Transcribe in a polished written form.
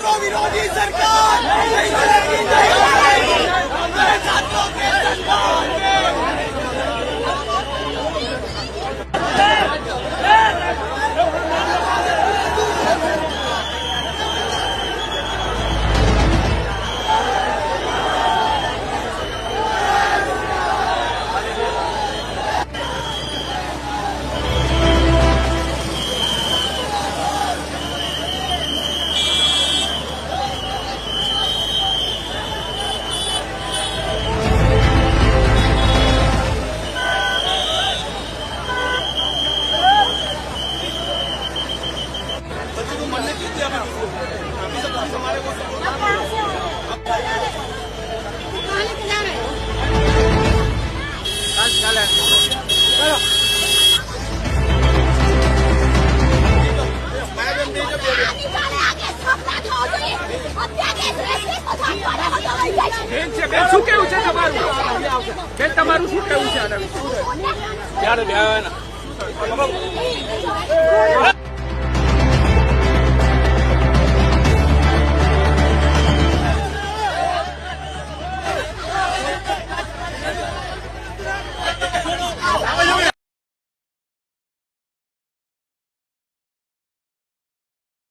छात्रों विरोधी सरकार नहीं चलेगी, नहीं चलेगी। हमारे छात्रों की सरकार શું કેવું છે તમારું? બેન તમારું શું કેવું છે આના વિશે?